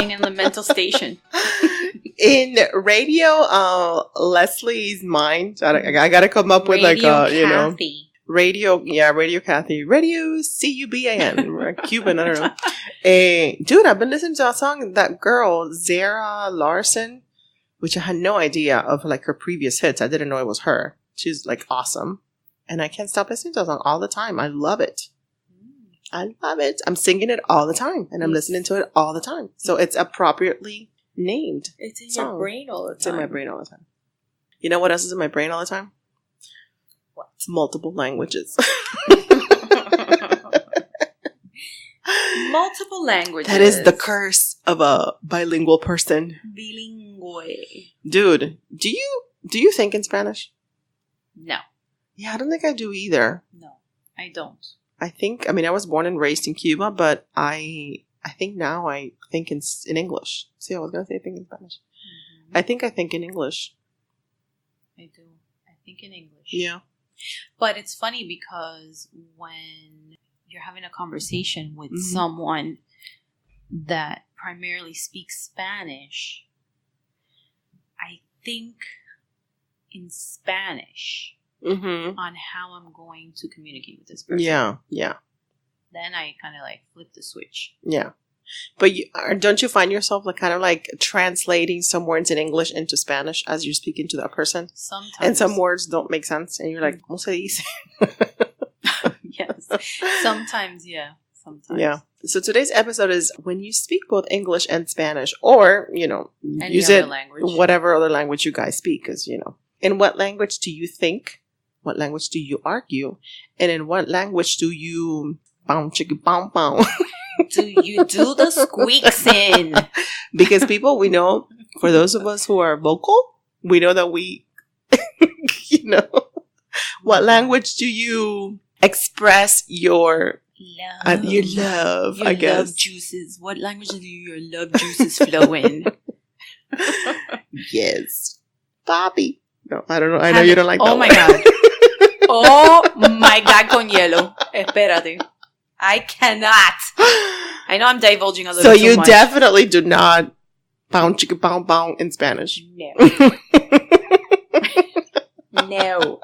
Living in the mental station. In radio, Leslie's mind. I gotta come up with Radio you know, Kathy. radio Kathy, radio CUBAN, Cuban. I don't know. Dude, I've been listening to that song. That girl Zara Larson, which I had no idea of, like her previous hits. I didn't know it was her. She's like awesome, and I can't stop listening to that song all the time. I love it. I love it. I'm singing it all the time, and I'm listening to it all the time. So it's appropriately named. It's in your brain all the time. It's in my brain all the time. You know what else is in my brain all the time? What? It's multiple languages. Multiple languages. That is the curse of a bilingual person. Bilingue. Dude, do you think in Spanish? No. Yeah, I don't think I do either. No, I don't. I was born and raised in Cuba, but I think now I think in English. See, I was going to say I think in Spanish. Mm-hmm. I think in English. I do. I think in English. Yeah. But it's funny because when you're having a conversation with mm-hmm. someone that primarily speaks Spanish, I think in Spanish mm-hmm. on how I'm going to communicate with this person. Yeah. Then I kind of like flip the switch. Yeah. But don't you find yourself like kind of like translating some words in English into Spanish as you're speaking to that person? Sometimes. And some words don't make sense. And you're like, ¿cómo se dice? Yes. Sometimes, yeah. Sometimes. Yeah. So today's episode is when you speak both English and Spanish, or, any use other it language. Whatever other language you guys speak. Because, in what language do you think? What language do you argue? And in what language do you... Bow, chicka, bow, bow. Do you do the squeaks in? Because people, we know, for those of us who are vocal, we know that we, what language do you express your love? Your love, I guess. Love juices. What language do your love juices flow in? Yes. Bobby. No, I don't know. I know you don't like that. Oh my God. Oh my God, con hielo. Espérate. I cannot. I know I'm divulging a little too much. So you definitely do not pound chicka pound pound in Spanish. No. No.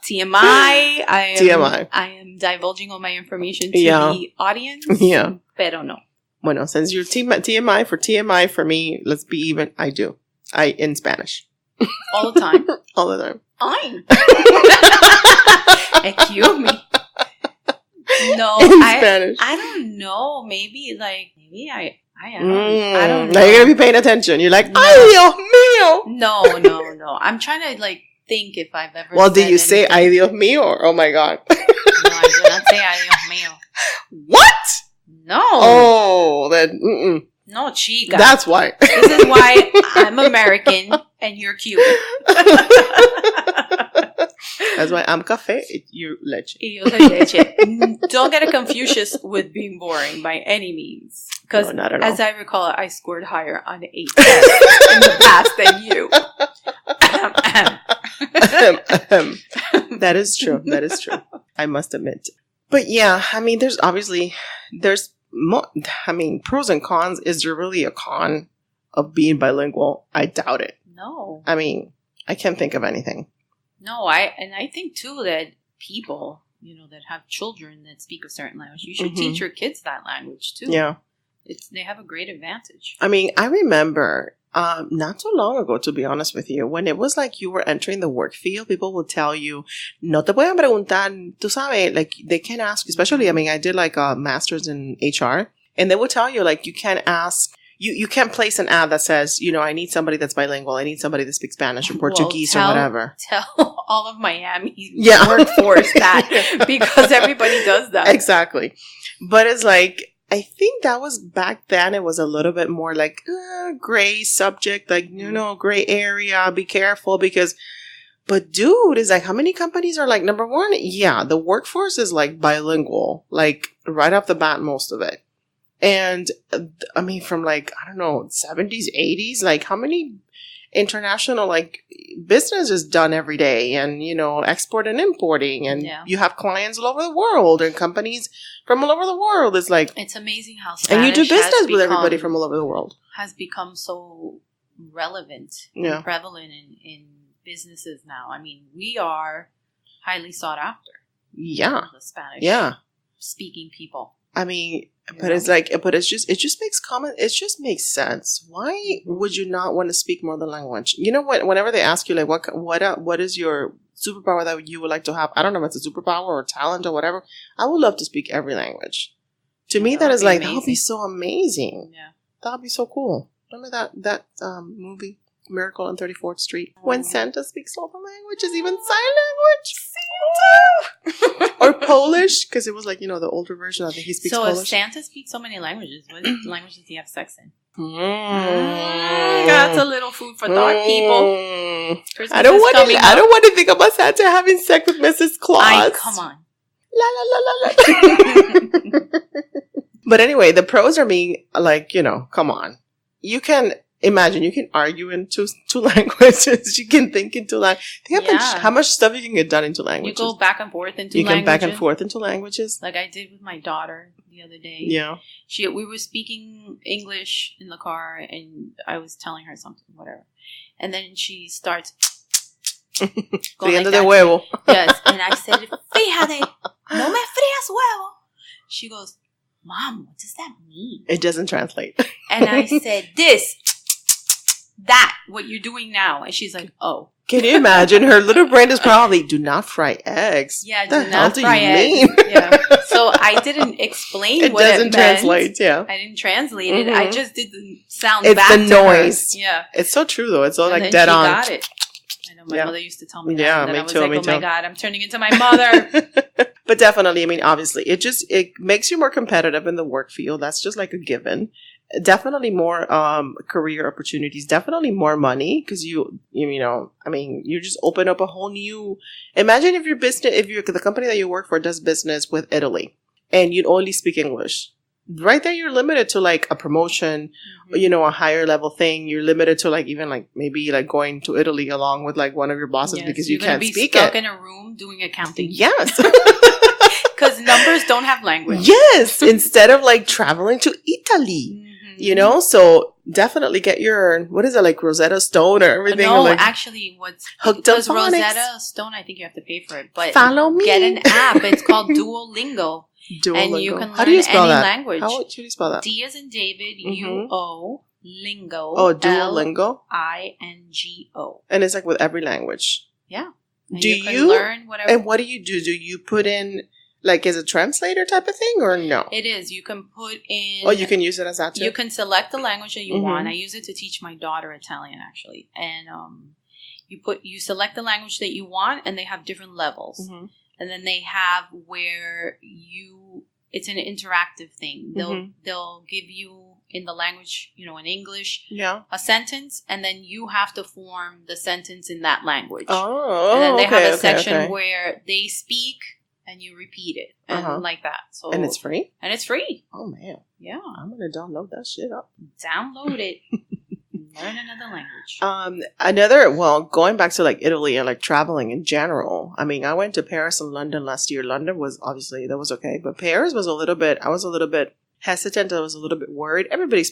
TMI. TMI. I am divulging all my information to the audience. Yeah. Pero no. Bueno, since you're TMI for me, let's be even. I do. In Spanish. All the time. All the time. Fine. Excuse me. No, Spanish. I don't know. Maybe I am. I don't know. Now you're gonna be paying attention. You're like, ay Dios mío. No. I'm trying to think if I've ever. Well, do you say ay Dios mío or oh my God? No, I do not say ay Dios mío. What? No. Oh, then. Mm-mm. No, chica. That's why. This is why I'm American and you're Cuban. That's why I'm café, you're leche. Y yo soy leche. Don't get it confused with being boring by any means. Because as I recall, I scored higher on 8 tests in the past than you. That is true. I must admit. But yeah, there's more. Pros and cons. Is there really a con of being bilingual? I doubt it. No. I can't think of anything. No, I think too that people, that have children that speak a certain language, you should teach your kids that language too. Yeah. They have a great advantage. I remember not too long ago, to be honest with you, when it was like you were entering the work field, people would tell you, no te pueden preguntar, tú sabes, like they can't ask, especially, I did like a master's in HR, and they would tell you like you can't ask, you can't place an ad that says, I need somebody that's bilingual, I need somebody that speaks Spanish or Portuguese or whatever. Tell all of Miami workforce that, because everybody does that. Exactly. But it's like, I think that was back then, it was a little bit more like gray subject, like, gray area, be careful but dude, it's like, how many companies are like, number one, the workforce is like bilingual, like right off the bat, most of it. And from like, I don't know, 70s, 80s, like how many, international, like, business is done every day, and, you know, export and importing, and you have clients all over the world and companies from all over the world. It's like, it's amazing how Spanish and you do business with everybody from all over the world. Has become so relevant and prevalent in businesses now. I mean, we are highly sought after. Yeah. The Spanish speaking people. I mean, but it's like, but it just makes sense. Why would you not want to speak more than language? You know what? Whenever they ask you, like, what is your superpower that you would like to have? I don't know if it's a superpower or talent or whatever. I would love to speak every language. To me, that is like, that would be so amazing. Yeah. That would be so cool. Remember that movie, Miracle on 34th Street? When Santa speaks all the languages, even sign language. Or Polish, because it was like, you know, the older version. I think he speaks Polish. So if Santa speaks so many languages, what languages does he have sex in? That's a little food for thought, people. I don't want to think about Santa having sex with Mrs. Claus. Come on. La la la la la. But anyway, the pros are being like, you know, come on. You can imagine, you can argue in two languages. You can think in two languages. How much stuff you can get done in two languages. You go back and forth into languages. You can back and forth into languages. Like I did with my daughter the other day. Yeah. We were speaking English in the car, and I was telling her something, whatever. And then she starts friendo de huevo. Yes. And I said, fíjate, no me frías huevo. She goes, Mom, what does that mean? It doesn't translate. And I said, what you're doing now. And she's like, oh. Can you imagine? Her little brain is probably, do not fry eggs. Yeah, do not fry eggs. Yeah. So I didn't explain what it meant. It doesn't translate, yeah. I didn't translate it. I just did the sound back to her. It's the noise. Yeah. It's so true, though. It's all like dead on. She got it. I know my mother used to tell me that. Yeah, and me I was too, like, me oh too. my God, I'm turning into my mother. But definitely, I mean, obviously, it makes you more competitive in the work field. That's just like a given. Definitely more career opportunities. Definitely more money, because you know, I mean, you just open up a whole new. Imagine if the company that you work for does business with Italy, and you'd only speak English. Right there, you're limited to like a promotion, you know, a higher level thing. You're limited to like even like maybe like going to Italy along with like one of your bosses because you can't speak it. You're going to be stuck in a room doing accounting. Yes. Because numbers don't have language. Yes. Instead of like traveling to Italy, you know? So definitely get your, what is it, like Rosetta Stone or everything? No, like actually hooked up because Rosetta Stone, I think you have to pay for it. But follow me. Get an app. It's called Duolingo. And you can learn any language. How do you spell that? D as in David, U-O, Lingo. Oh, Duolingo? L-I-N-G-O. And it's like with every language. Yeah. And you can learn whatever. And what do? Do you put in, like, as a translator type of thing or no? It is. You can put in. Oh, you can use it as that too? You can select the language that you want. I use it to teach my daughter Italian, actually. And you select the language that you want, and they have different levels. And then they have where it's an interactive thing. They'll give you in the language, you know, in English, a sentence, and then you have to form the sentence in that language. Oh, and then they have a section where they speak and you repeat it and like that. So and it's free? And it's free. Oh man. Yeah. I'm gonna download that shit up. Download it. Learn another language. Going back to like Italy and like traveling in general. I mean, I went to Paris and London last year. London was obviously, that was okay. But Paris was I was a little bit hesitant. I was a little bit worried. Everybody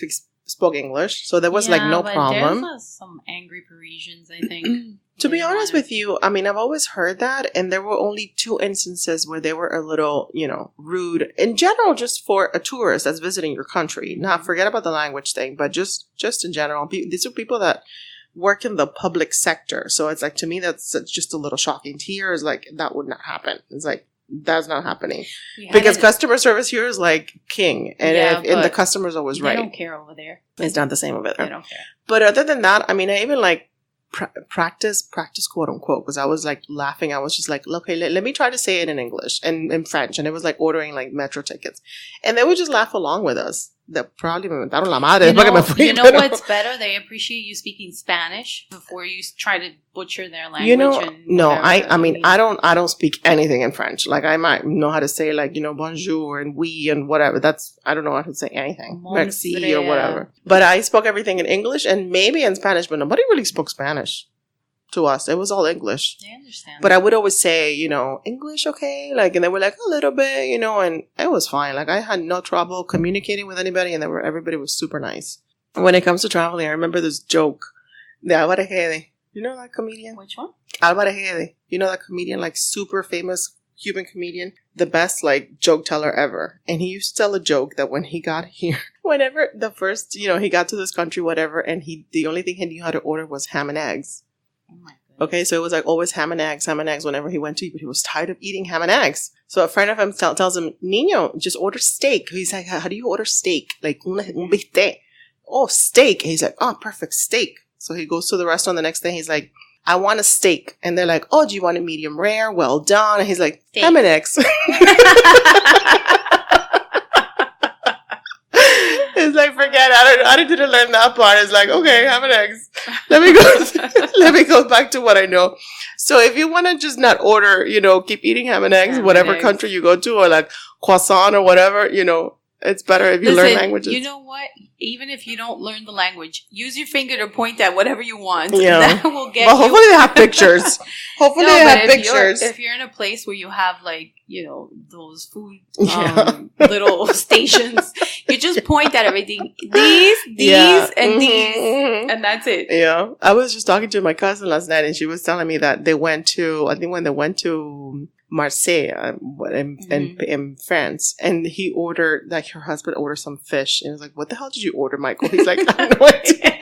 spoke English. So there was like no problem. There's some angry Parisians, I think. To be honest with you, I mean, I've always heard that, and there were only 2 instances where they were a little, you know, rude. In general, just for a tourist that's visiting your country. Not forget about the language thing, but just in general. These are people that work in the public sector. So it's like, to me, that's just a little shocking. Here is like, that would not happen. It's like, that's not happening. Because customer service here is like king. And the customer's always right. They don't care over there. It's not the same over there. They don't care. But other than that, I mean, I even like, practice quote unquote, because I was like laughing. I was just like, okay, let me try to say it in English and in French, and it was like ordering like metro tickets, and they would just laugh along with us. probably me mentaron la madre. You know what's better? They appreciate you speaking Spanish before you try to butcher their language. You know, no, I mean, I don't speak anything in French. Like, I might know how to say, like, you know, bonjour and oui and whatever. I don't know how to say anything. Merci or whatever. But I spoke everything in English and maybe in Spanish, but nobody really spoke Spanish to us. It was all English. I understand. But I would always say, you know, English, okay? Like, and they were like, a little bit, you know, and it was fine. Like, I had no trouble communicating with anybody, and everybody was super nice. When it comes to traveling, I remember this joke. De Álvaro Gede. You know that comedian? Which one? Álvaro Gede. You know that comedian, like, super famous Cuban comedian? The best, like, joke teller ever. And he used to tell a joke that when he got here, whenever the first, you know, he got to this country, whatever, and the only thing he knew how to order was ham and eggs. Oh my goodness. Okay, so it was like always ham and eggs whenever he went to eat, but he was tired of eating ham and eggs. So a friend of him tells him, Niño, just order steak. He's like, how do you order steak? Like, un bistec. Oh, steak. And he's like, oh, perfect, steak. So he goes to the restaurant the next day. He's like, I want a steak. And they're like, oh, do you want a medium rare? Well done. And he's like, steak. Ham and eggs. It's like, forget it. I didn't learn that part. It's like, okay, ham and eggs. Let me go back to what I know. So if you want to just not order, you know, keep eating ham and eggs, whatever country you go to, or like croissant or whatever, you know, it's better if you learn languages. You know what? Even if you don't learn the language, use your finger to point at whatever you want. Yeah. That will get But hopefully they have pictures. Hopefully they have pictures. If you're in a place where you have, like, you know, those food little stations, you just point at everything. These, and these, and that's it. Yeah. I was just talking to my cousin last night, and she was telling me that they went to Marseille in France, and he ordered, like, her husband ordered some fish, and he was like, what the hell did you order, Michael? He's like, I have no idea.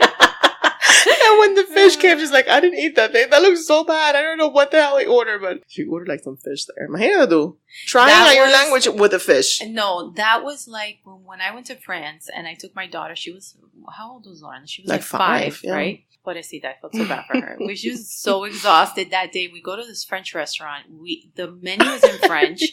And when the fish came, she's like, I didn't eat that thing. That looks so bad. I don't know what the hell he ordered, but she ordered like some fish there. Imagínate, trying out your language with a fish. No, that was like when I went to France and I took my daughter. She was, how old was Lauren? She was like 5, right? Pobrecita, I felt so bad for her. She was so exhausted that day. We go to this French restaurant. The menu was in French,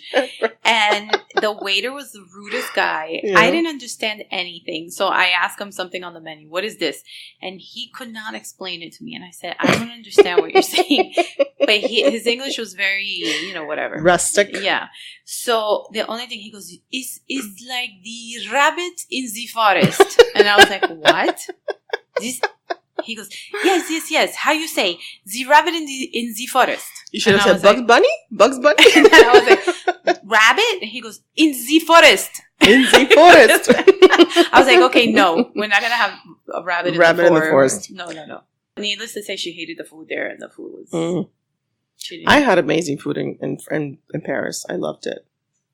and the waiter was the rudest guy. Yeah. I didn't understand anything, so I asked him something on the menu. What is this? And he could not explain it to me. And I said, I don't understand what you're saying. But his English was very, you know, whatever. Rustic. Yeah. So the only thing he goes, is like the rabbit in the forest. And I was like, what? He goes, yes. How you say the rabbit in the forest? You should have said Bugs Bunny. Bugs Bunny. And then I was like, rabbit. And he goes, in the forest. In the forest. I was like, okay, no, we're not gonna have a rabbit in the forest. No. Needless to say, she hated the food there, and the food was. I had amazing food in Paris. I loved it.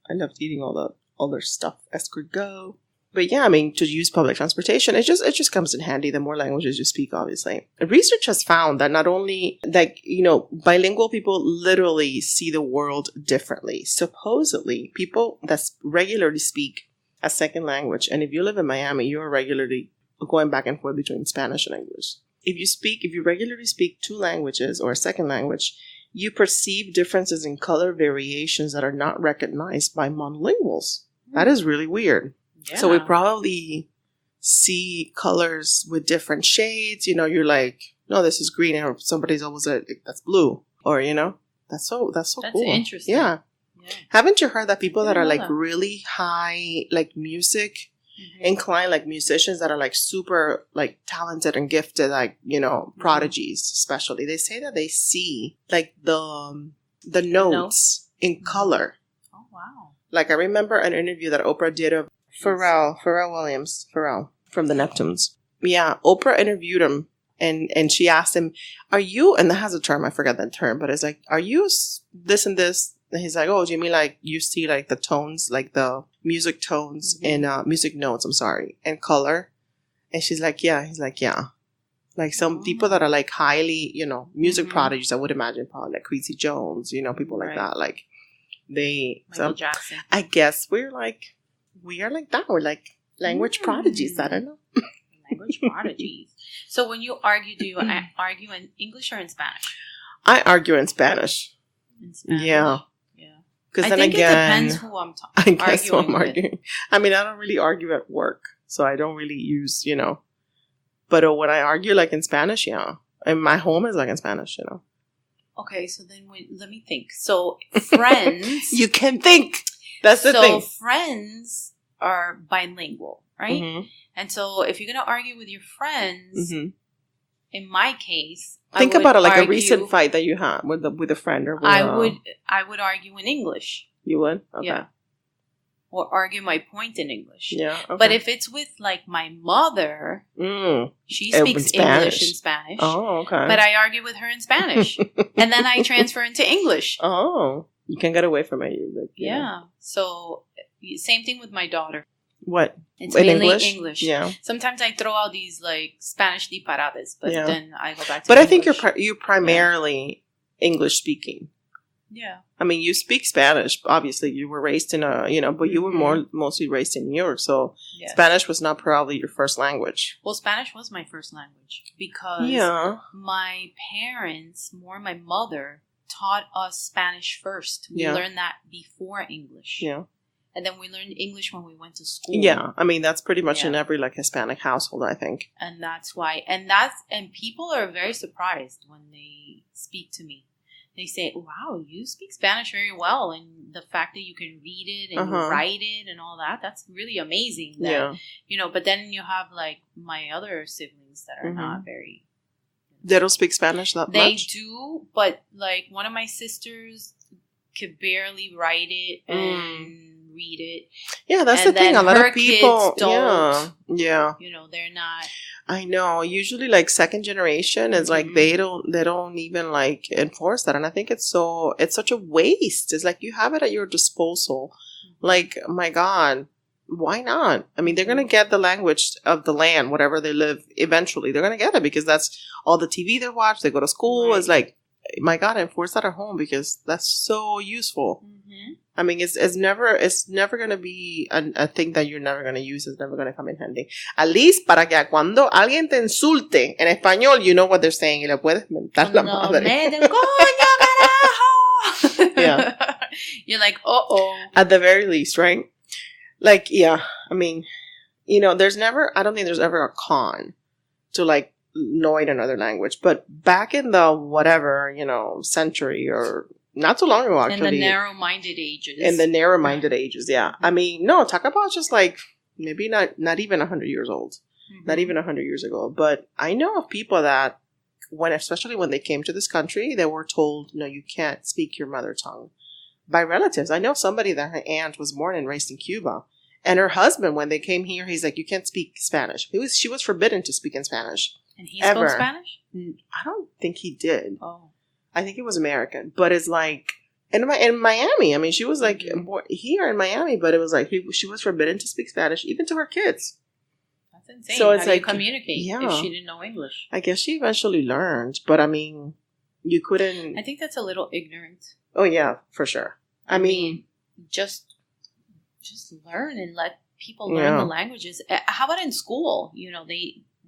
I loved eating all their stuff. Escargot. But yeah, I mean, to use public transportation, it just comes in handy the more languages you speak, obviously. Research has found that not only, like, you know, bilingual people literally see the world differently. Supposedly, people that regularly speak a second language, and if you live in Miami, you're regularly going back and forth between Spanish and English. If you regularly speak 2 languages or a second language, you perceive differences in color variations that are not recognized by monolinguals. That is really weird. Yeah. So we probably see colors with different shades. You know, you're like, no, this is green, or somebody's always like, that's blue, or, you know, that's so cool. That's interesting. Yeah. Haven't you heard that people that are like really high, like music inclined, like musicians that are like super like talented and gifted, like, you know, prodigies, especially, they say that they see like the notes in color. Oh wow! Like, I remember an interview that Oprah did of Pharrell Williams from the Neptunes. Yeah, Oprah interviewed him, and she asked him, "Are you?" And that has a term, I forgot that term, but it's like, "Are you this and this?" And he's like, "Oh, do you mean like you see like the tones, like the music tones and music notes? I'm sorry, and color?" And she's like, "Yeah." He's like, "Yeah." Like some people that are like highly, you know, music prodigies, I would imagine probably like Quincy Jones, you know, people like that. Like Michael Jackson. I guess we are like that. We're like language prodigies. I don't know. Language prodigies. So when you argue, do you argue in English or in Spanish? I argue in Spanish. In Spanish? Yeah. Because then again, it depends who I'm I guess who I'm arguing. I mean, I don't really argue at work. So I don't really use, But when I argue like in Spanish, yeah. And my home is like in Spanish, Okay, so then let me think. So friends... You can think! That's the thing. So friends are bilingual, right? Mm-hmm. And so if you're going to argue with your friends, in my case... Think about it like a recent fight that you had with a friend. Or with I would argue in English. You would? Okay. Yeah. Or argue my point in English. Yeah. Okay. But if it's with like my mother, she speaks English and Spanish. Oh, okay. But I argue with her in Spanish. And then I transfer into English. Oh. You can't get away from it. Yeah. So same thing with my daughter. What? It's in mainly English? Yeah. Sometimes I throw out these like Spanish disparades, but then I go back to But English. I think you're primarily English speaking. Yeah. I mean, you speak Spanish. Obviously, you were raised in but you were mostly raised in New York, so Spanish was not probably your first language. Well, Spanish was my first language because my parents, more my mother, taught us Spanish first. We learned that before English. Yeah. And then we learned English when we went to school. Yeah, I mean that's pretty much in every like Hispanic household, I think. And that's why, and people are very surprised when they speak to me. They say, "Wow, you speak Spanish very well," and the fact that you can read it and write it and all that—that's really amazing. But then you have like my other siblings that are not very. They don't speak Spanish that much? They do, but like one of my sisters could barely write it and read it. Yeah, that's the thing. A lot of people don't. Yeah. They're not. I know. Usually like second generation is like they don't even like enforce that. And I think it's such a waste. It's like you have it at your disposal. Like, my God, why not? I mean, they're going to get the language of the land, whatever they live, eventually. They're going to get it because that's all the TV they watch. They go to school. Right. It's like, my God, enforce that at home because that's so useful. Mm-hmm. I mean, it's never going to be a thing that you're never going to use. It's never going to come in handy. At least para que cuando alguien te insulte en español, you know what they're saying y le puedes mentar la madre. Coño, carajo! Yeah. You're like, uh-oh. At the very least, right? Like, yeah. I mean, I don't think there's ever a con to like knowing another language. But back in the whatever, century or not too long ago, actually. In the narrow-minded ages. Yeah. I mean, no, talk about just like maybe not even 100 years old. Mm-hmm. Not even 100 years ago. But I know of people that, especially when they came to this country, they were told, no, you can't speak your mother tongue. By relatives. I know somebody that her aunt was born and raised in Cuba. And her husband, when they came here, he's like, you can't speak Spanish. She was forbidden to speak in Spanish. And he spoke Spanish? I don't think he did. Oh. I think he was American. But it's like, in Miami, I mean, she was like here in Miami, but it was like she was forbidden to speak Spanish, even to her kids. That's insane. So it's How do like, you communicate if she didn't know English? I guess she eventually learned, but I mean, you couldn't. I think that's a little ignorant. Oh, yeah, for sure. I mean, just learn and let people learn the languages. How about in school?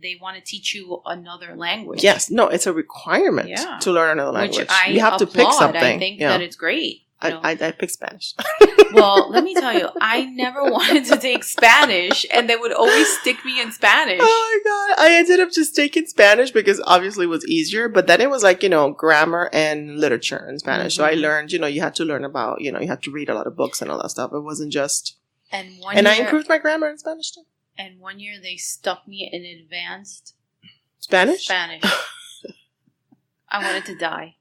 They want to teach you another language. Yes. No, it's a requirement to learn another language. You have to pick something. I think that it's great. I picked Spanish. Well, let me tell you, I never wanted to take Spanish, and they would always stick me in Spanish. Oh, my God. I ended up just taking Spanish because obviously it was easier, but then it was like, grammar and literature in Spanish. Mm-hmm. So I learned, you had to learn about, you had to read a lot of books and all that stuff. It wasn't just... And I improved my grammar in Spanish too. And one year they stuck me in advanced... Spanish? I wanted to die.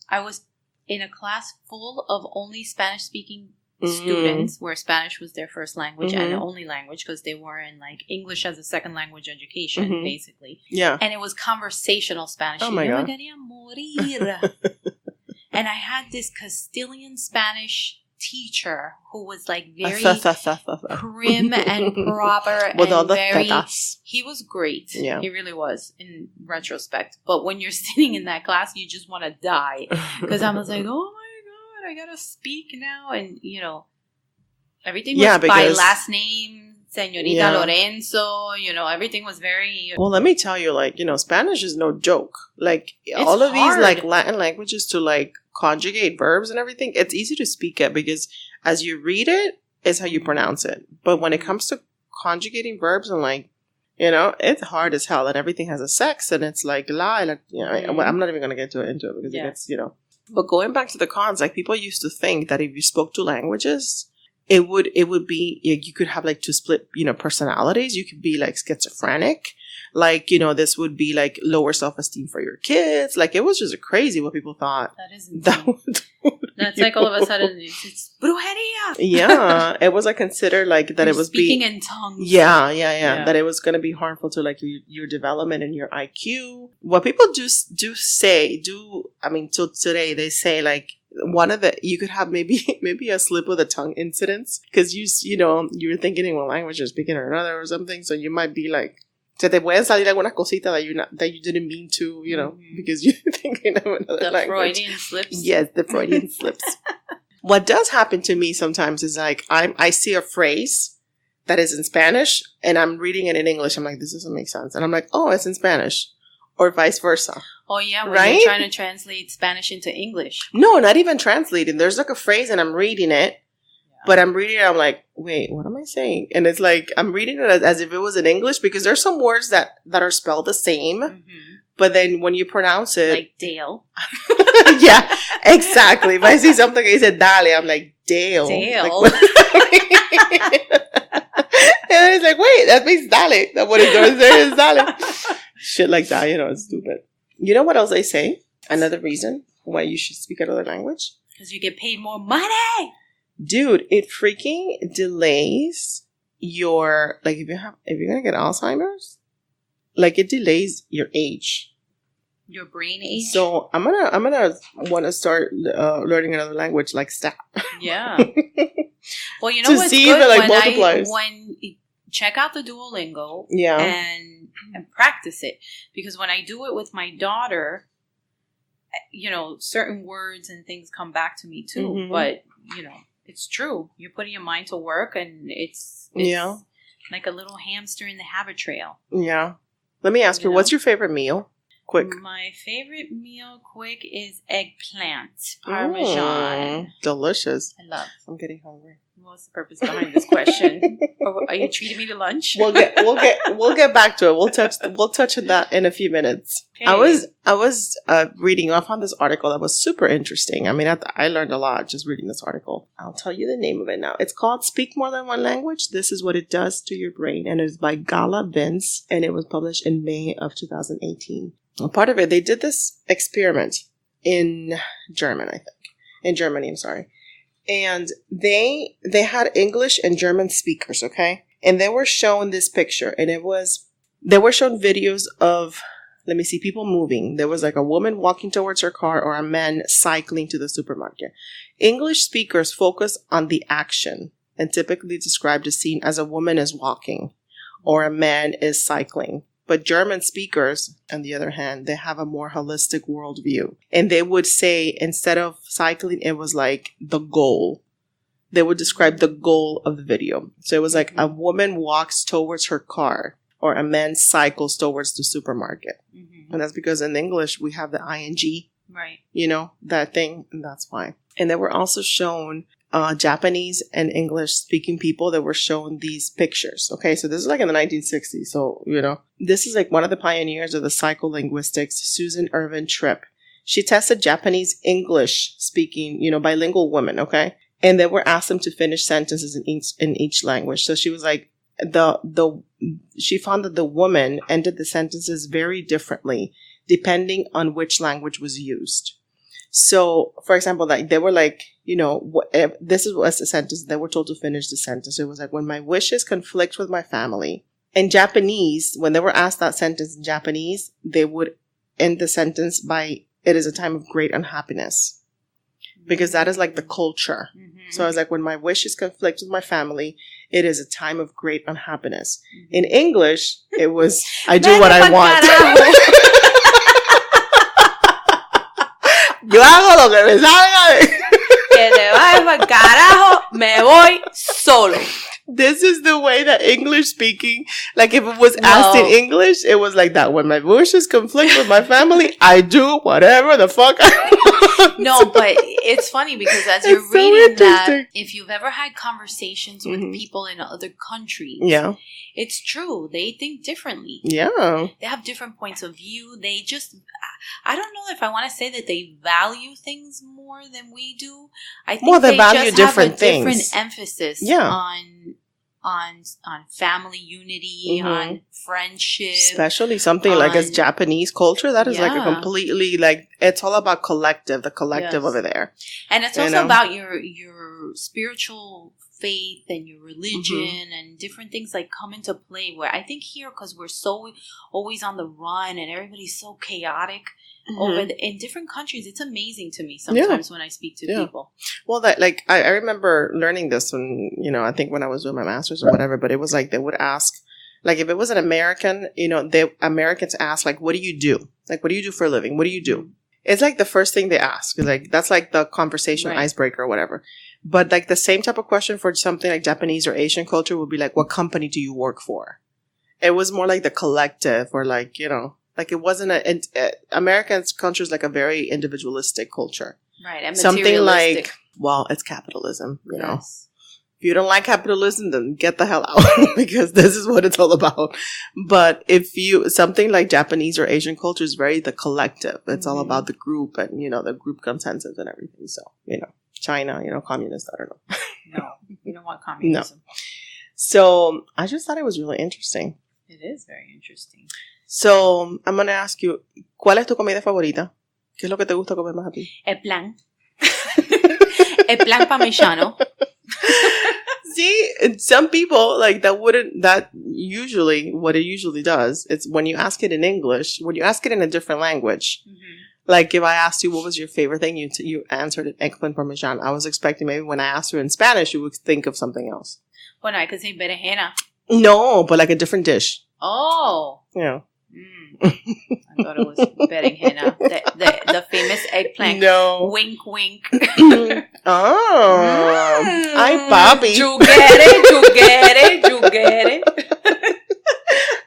I was in a class full of only Spanish-speaking students where Spanish was their first language and only language because they were in like English as a second language education, basically. Yeah. And it was conversational Spanish. Oh, my God. And I had this Castilian Spanish teacher who was like very prim and proper with and all the very tetas. He was great. Yeah. He really was in retrospect. But when you're sitting in that class, you just want to die because I was like, oh my God, I gotta speak now, and everything was by last name, Señorita Lorenzo. Everything was very. Well, let me tell you, like Spanish is no joke. Like all of these like Latin languages to like conjugate verbs and everything, it's easy to speak it because as you read it is how you pronounce it. But when it comes to conjugating verbs and like, you know, it's hard as hell, and everything has a sex, and it's like like, you know, I'm not even gonna get into it because it gets, you know. But going back to the cons, like people used to think that if you spoke two languages, it would be, you could have like two split, you know, personalities. You could be like schizophrenic. Like, you know, this would be like lower self-esteem for your kids. Like, it was just crazy what people thought. That is insane. That's like all of a sudden it's brujeria. Yeah, it was like considered like that. It was speaking in tongues. Yeah. That it was going to be harmful to like your development and your IQ. What people say, till today they say like one of you could have maybe a slip of the tongue incidents because you know you were thinking in one language or speaking in another or something, so you might be like. Se te pueden salir algunas cositas that you didn't mean to, you know, because you're thinking of another language. The Freudian slips. Yes, the Freudian slips. What does happen to me sometimes is like I see a phrase that is in Spanish and I'm reading it in English. I'm like, this doesn't make sense. And I'm like, oh, it's in Spanish. Or vice versa. Oh, yeah. When right? you're trying to translate Spanish into English. No, not even translating. There's like a phrase and I'm reading it. But I'm reading it, I'm like, wait, what am I saying? And it's like, I'm reading it as if it was in English because there's some words that are spelled the same. Mm-hmm. But then when you pronounce it. Like Dale. Yeah, exactly. If I see something and you said Dale, I'm like, Dale. Dale. Like, and it's like, wait, that means Dale. That's what it does there is Dale. Shit like that, you know, it's stupid. You know what else they say? Another reason why you should speak another language? Because you get paid more money. Dude, it freaking delays your, like, if you're gonna get Alzheimer's, like, it delays your age. Your brain age? So, I'm gonna want to start learning another language, like, stat. Yeah. Well, you know what's see good? If it, like, multiplies. When check out the Duolingo. Yeah. And practice it. Because when I do it with my daughter, you know, certain words and things come back to me, too. Mm-hmm. But, you know. It's true. You're putting your mind to work, and it's like a little hamster in the habit trail. Yeah. Let me ask you, what's your favorite meal? Quick. My favorite meal, quick, is eggplant parmesan. Delicious. I love. I'm getting hungry. What's the purpose behind this question? Are you treating me to lunch? We'll get back to it. We'll touch on that in a few minutes. Okay. I was reading. I found this article that was super interesting. I mean, I learned a lot just reading this article. I'll tell you the name of it now. It's called "Speak More Than One Language. This is what it does to your brain," and it's by Gala Vince, and it was published in May of 2018. A part of it, they did this experiment in Germany, I'm sorry. And they had English and German speakers, okay? And they were shown this picture, and they were shown videos of, let me see, people moving. There was like a woman walking towards her car or a man cycling to the supermarket. English speakers focus on the action and typically describe the scene as a woman is walking or a man is cycling. But German speakers, on the other hand, they have a more holistic worldview. And they would say, instead of cycling, it was like the goal. They would describe the goal of the video. So it was like a woman walks towards her car or a man cycles towards the supermarket. Mm-hmm. And that's because in English, we have the ing. Right. You know, that thing. And that's why. And they were also shown Japanese and English speaking people that were shown these pictures. Okay, so this is like in the 1960s. So, you know, this is like one of the pioneers of the psycholinguistics, Susan Irvin Tripp. She tested Japanese English speaking, you know, bilingual women. Okay, and they were asked them to finish sentences in each language. So she was like, she found that the woman ended the sentences very differently depending on which language was used. So, for example, like they were like, you know, this was the sentence. They were told to finish the sentence. It was like, when my wishes conflict with my family. In Japanese, when they were asked that sentence in Japanese, they would end the sentence by, it is a time of great unhappiness. Because that is like the culture. Mm-hmm. So I was like, when my wishes conflict with my family, it is a time of great unhappiness. Mm-hmm. In English, it was, I do what I want. Yo hago lo que me salga de... Que te vayas para carajo, me voy solo. This is the way that English speaking, like if it was asked in English, it was like that. When my wishes conflict with my family, I do whatever the fuck I want. No, but it's funny because as you're reading that, if you've ever had conversations with people in other countries, it's true. They think differently. Yeah. They have different points of view. They just, I don't know if I want to say that they value things more than we do. I think they value just different have a things. Different emphasis on family unity, on friendship. Especially something like as Japanese culture, that is like a completely, like, it's all about collective, the collective over there. And it's also about your spiritual faith and your religion and different things like come into play, where I think here, because we're so always on the run and everybody's so chaotic in different countries, it's amazing to me sometimes when I speak to people. Well, that, like, I remember learning this when, I think when I was doing my master's or whatever, but it was like they would ask, like, if it was an American, Americans ask, like, what do you do? Like, what do you do for a living? What do you do? It's like the first thing they ask. Like, that's like the conversation icebreaker or whatever. But like the same type of question for something like Japanese or Asian culture would be like, what company do you work for? It was more like the collective, or like, like it wasn't Americans' culture is like a very individualistic culture. Right. And something like, well, it's capitalism, you know. If you don't like capitalism, then get the hell out because this is what it's all about. But something like Japanese or Asian culture is very the collective. It's all about the group and, the group consensus and everything. So, China, communist, I don't know. No, we don't want communism. No. So I just thought it was really interesting. It is very interesting. So I'm going to ask you, ¿cuál es tu comida favorita? ¿Qué es lo que te gusta comer más a ti? El plan. El plan parmesano. See, some people like that usually what it usually does, it's when you ask it in English, when you ask it in a different language, like if I asked you what was your favorite thing, you answered it eggplant parmesan. I was expecting maybe when I asked you in Spanish, you would think of something else. Well, I could say berenjena. No, but like a different dish. Oh. Yeah. I thought it was berenjena, the famous eggplant. No. Wink, wink. Ay, papi. You get it.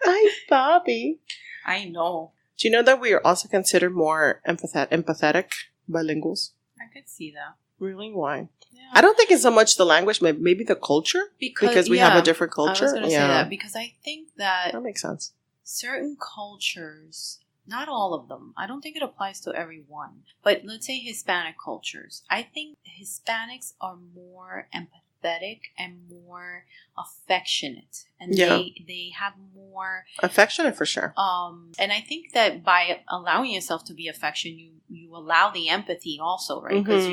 Ay, papi. I know. Do you know that we are also considered more empathetic bilinguals? I could see that. Really? Why? Yeah. I don't think it's so much the language, maybe the culture. Because we have a different culture. I was going to say that because I think that makes sense. Certain cultures, not all of them, I don't think it applies to everyone, but let's say Hispanic cultures. I think Hispanics are more empathetic and more affectionate, and they have more affectionate for sure. And I think that by allowing yourself to be affectionate, you allow the empathy also, right? Because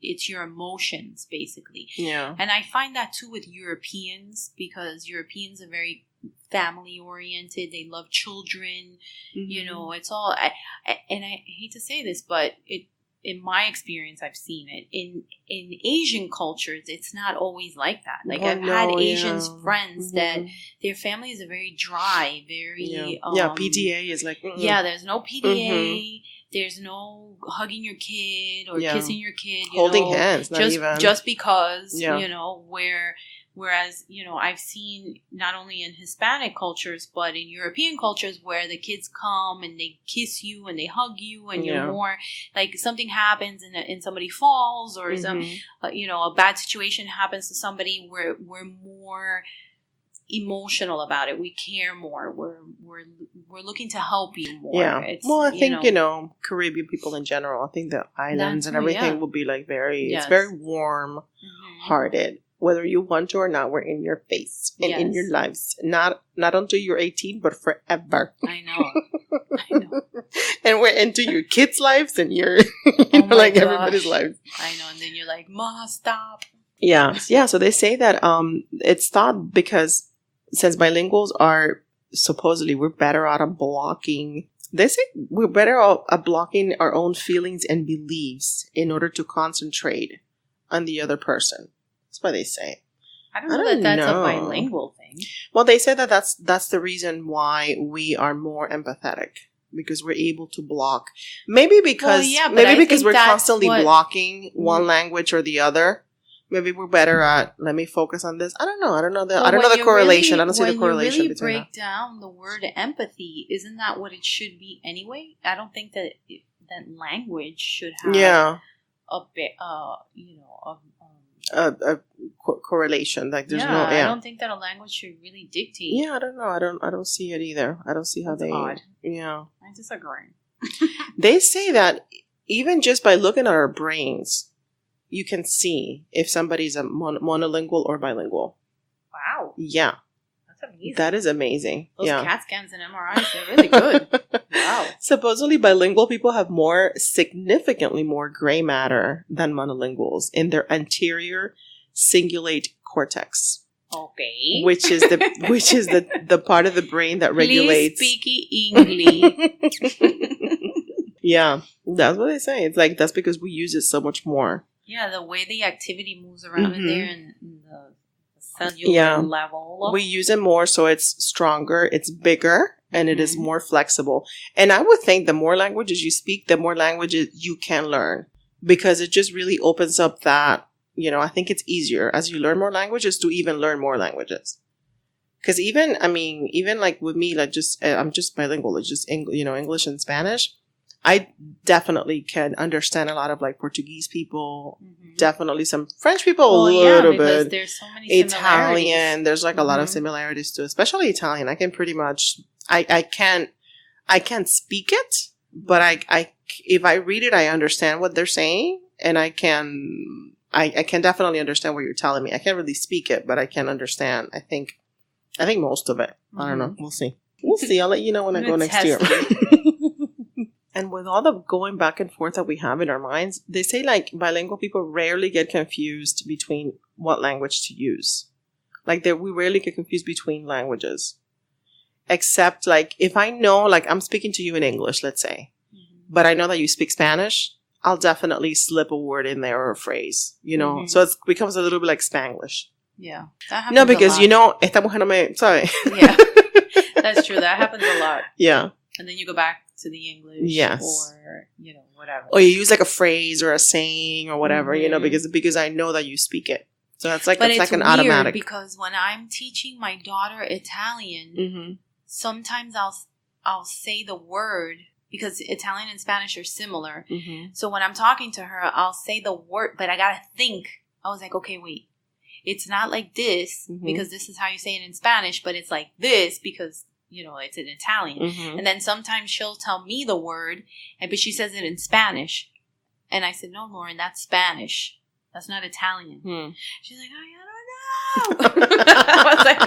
it's your emotions basically. Yeah. And I find that too with Europeans, because Europeans are very family oriented. They love children. It's all. And I hate to say this, but in my experience, I've seen it in Asian cultures. It's not always like that. Like I've had Asian friends that their families are very dry, very PDA is like there's no PDA. There's no hugging your kid or kissing your kid. Holding hands, just because Whereas, I've seen not only in Hispanic cultures, but in European cultures where the kids come and they kiss you and they hug you and you're more like something happens and somebody falls or some, a bad situation happens to somebody, we're more emotional about it. We care more. We're looking to help you more. Yeah. I think, Caribbean people in general, I think the islands and everything will be like it's very warm hearted. Whether you want to or not, we're in your face and in your lives. Not until you're 18, but forever. I know. And we're into your kids' lives and your, everybody's lives. I know. And then you're like, Ma, stop. Yeah. Yeah. So they say that it's thought because since bilinguals are supposedly we're better out of blocking. They say we're better at blocking our own feelings and beliefs in order to concentrate on the other person. That's what they say. I don't know that's a bilingual thing. Well, they say that that's the reason why we are more empathetic, because we're able to block. Maybe because we're constantly blocking one language or the other. maybe we're better at, let me focus on this. I don't know the correlation. I don't see the correlation when you really between break down the word empathy, isn't that what it should be anyway? I don't think that that language should have a bit, a correlation. Like there's I don't think that a language should really dictate. Yeah, I don't know. I don't see it either. I don't see how That's odd. Yeah. I disagree. They say that even just by looking at our brains, you can see if somebody's a monolingual or bilingual. Wow. Yeah. That's amazing. That is amazing. Those CAT scans and MRIs, they're really good. Wow. Supposedly bilingual people have significantly more gray matter than monolinguals in their anterior cingulate cortex. Okay. Which is the part of the brain that regulates. Please speak English. Yeah, that's what they say. It's like that's because we use it so much more. Yeah, the way the activity moves around in there and the cellular level. We use it more, so it's stronger, it's bigger, and it is more flexible. And I would think the more languages you speak, the more languages you can learn, because it just really opens up that, I think it's easier as you learn more languages to even learn more languages. Because even like with me, like I'm just bilingual. It's just English and Spanish. I definitely can understand a lot of like Portuguese people, definitely some French people, a little bit. There's so many Italian. There's like a lot of similarities too, especially Italian. I can pretty much, I can't speak it, but I if I read it, I understand what they're saying, and I can definitely understand what you're telling me. I can't really speak it, but I can understand. I think most of it. I don't know. We'll see. I'll let you know when I go next year. And with all the going back and forth that we have in our minds, they say like bilingual people rarely get confused between what language to use. Like we rarely get confused between languages. Except like if I know, like I'm speaking to you in English, let's say, but I know that you speak Spanish, I'll definitely slip a word in there or a phrase, So it becomes a little bit like Spanglish. Yeah. That happens no, because a lot. Esta mujer no me sabe. Yeah. That's true. That happens a lot. Yeah. And then you go back to the English. Yes. Or, whatever. Or you use like a phrase or a saying or whatever, because I know that you speak it. So that's like, it's like an automatic. Because when I'm teaching my daughter Italian, sometimes I'll say the word, because Italian and Spanish are similar. So when I'm talking to her, I'll say the word, but I gotta think. I was like, okay, wait. It's not like this, because this is how you say it in Spanish, but it's like this because, it's in Italian. And then sometimes she'll tell me the word, but she says it in Spanish. And I said, no, Lauren, that's Spanish. That's not Italian. She's like, I don't know. I was like,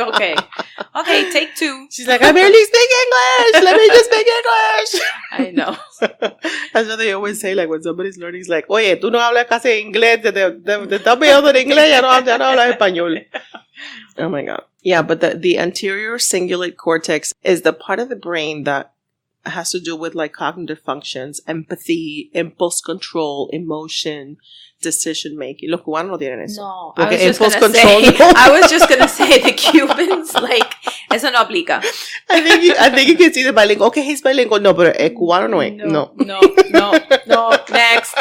okay, take two. She's like, I barely speak English. Let me just speak English. I know. That's what they always say, like when somebody's learning, it's like, oye, tú no hablas casi inglés, te estás pegando en inglés, ya no hablas español. Oh my God. Yeah, but the anterior cingulate cortex is the part of the brain that has to do with like cognitive functions, empathy, impulse control, emotion, decision making. Los cubanos no tienen eso. No, I was just gonna say the Cubans, like, eso no aplica. I think you can see the bilingual. Okay, he's bilingual. No, pero el cubano no es. No, next.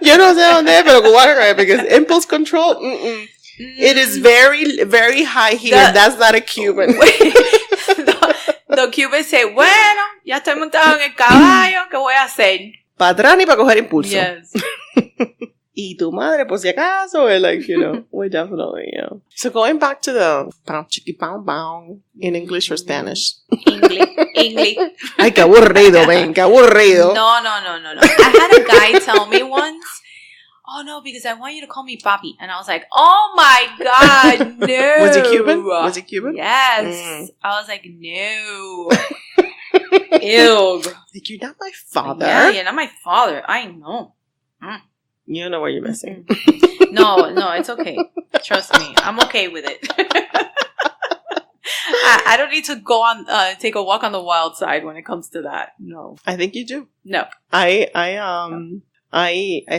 Yo no sé dónde es, pero cubano no es, because impulse control, it is very, very high here. That's not a Cuban. The Cubans say, bueno, ya estoy montado en el caballo, ¿qué voy a hacer? Para atrás ni para coger impulso. Yes. Y tu madre, por si acaso, like, we definitely, So going back to the pow, chiqui, pow, pow, in English or Spanish? English. Ay, qué aburrido, ven, qué aburrido. No. I had a guy tell me once, oh no, because I want you to call me papi. And I was like, oh my God, no. Was he Cuban? Yes. I was like, no. Ew. Like, you're not my father. Yeah, you're not my father. I know. You don't know what you're missing. No, it's okay. Trust me. I'm okay with it. I don't need to go on, take a walk on the wild side when it comes to that. No. I think you do. No. I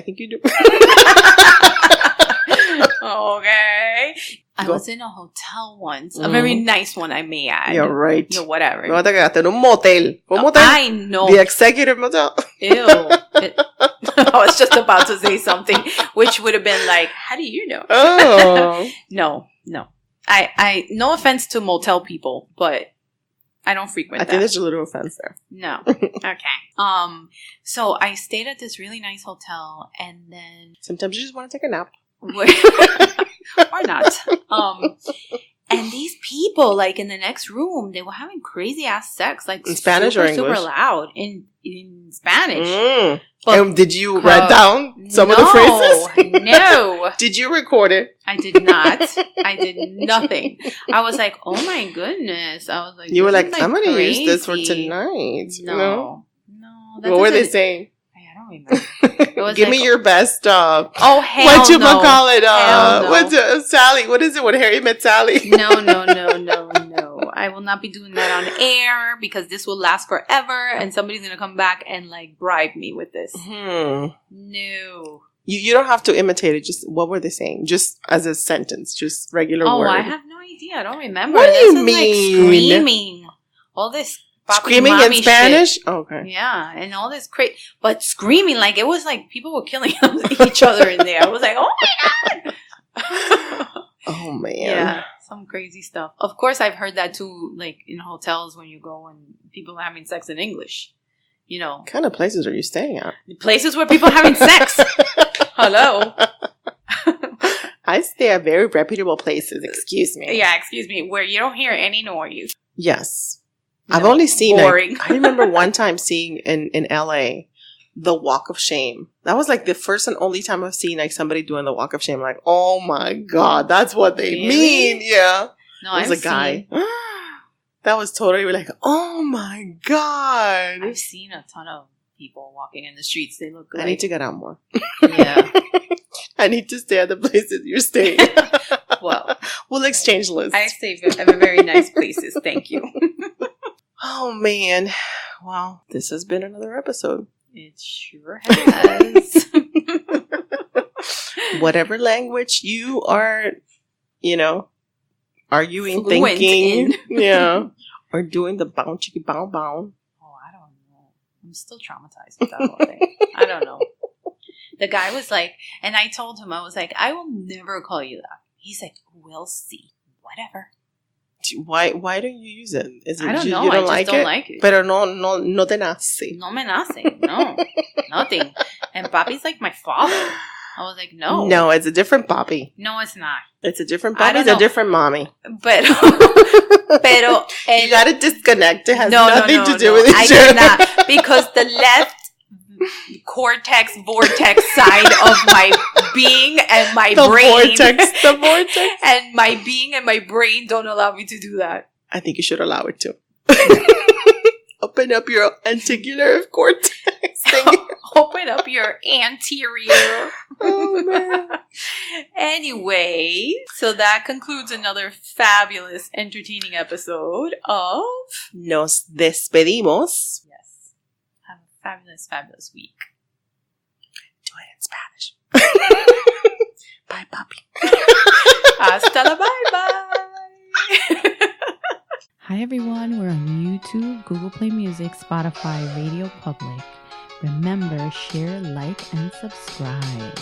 think you do. Okay. I was in a hotel once. A very nice one, I may add. You're right. Whatever. No te quedaste en un motel. ¿Un motel? I know. The executive motel. Ew. I was just about to say something, which would have been like, how do you know? Oh. No. I no offense to motel people, but I don't frequent I think there's a little offense there. No. Okay. So I stayed at this really nice hotel, and then sometimes you just want to take a nap. Why not? And these people, like in the next room, they were having crazy ass sex, like in Spanish or English? Super loud in Spanish. And did you write down some of the phrases? No. Did you record it? I did not. I did nothing. I was like, oh my goodness. I was like, you were like, I'm going to use this for tonight. No. What were they saying? I don't remember. Give me your best stuff. Oh, hell what you no. call it? No. What's Sally? What is it when Harry met Sally? No. I will not be doing that on air because this will last forever and somebody's going to come back and like bribe me with this. No. You don't have to imitate it. Just what were they saying? Just as a sentence. Just regular word. Oh, I have no idea. I don't remember. What do you mean? Like screaming. All this screaming in Spanish? Oh, okay. Yeah, and all this crazy. But screaming, like, it was like people were killing each other in there. I was like, oh my God. Oh, man. Yeah, some crazy stuff. Of course, I've heard that too, like, in hotels when you go and people are having sex in English. You know. What kind of places are you staying at? Places where people are having sex. Hello. I stay at very reputable places. Excuse me. Yeah, excuse me. Where you don't hear any noise. Yes. I've only seen boring. I remember one time seeing in LA the Walk of Shame. That was like the first and only time I've seen like somebody doing the Walk of Shame. Like, oh my God, that's what they mean. Yeah. No, it was a guy. That was totally like, oh my God. I've seen a ton of people walking in the streets. They look good. I need to get out more. Yeah. I need to stay at the places you're staying. Well, we'll exchange lists. I stay at very nice places. Thank you. Oh, man. Well, this has been another episode. It sure has. Whatever language you are, arguing, fluent thinking, yeah, or doing the bow chicki bow bow. Oh, I don't know. I'm still traumatized with that whole thing. I don't know. The guy was like, and I told him, I was like, I will never call you that. He's like, we'll see. Whatever. Why don't you use it? Is it I don't know. You don't I just don't like it. Pero no te nace. No me nace. No. Nothing. And Papi's like my father. I was like, no. No, it's a different papi. No, it's not. It's a different papi. It's a different mommy. Pero you gotta disconnect. It has nothing to do with each other. I cannot. Because the left vortex side of my being and my brain. The vortex. And my being and my brain don't allow me to do that. I think you should allow it to. Open up your anterior cortex. Open up your anterior. Oh, man. Anyway, so that concludes another fabulous, entertaining episode of Nos Despedimos. Yes. Have a fabulous, fabulous week. Do it in Spanish. Bye, papi. Hasta la bye-bye. Hi, everyone. We're on YouTube, Google Play Music, Spotify, Radio Public. Remember, share, like, and subscribe.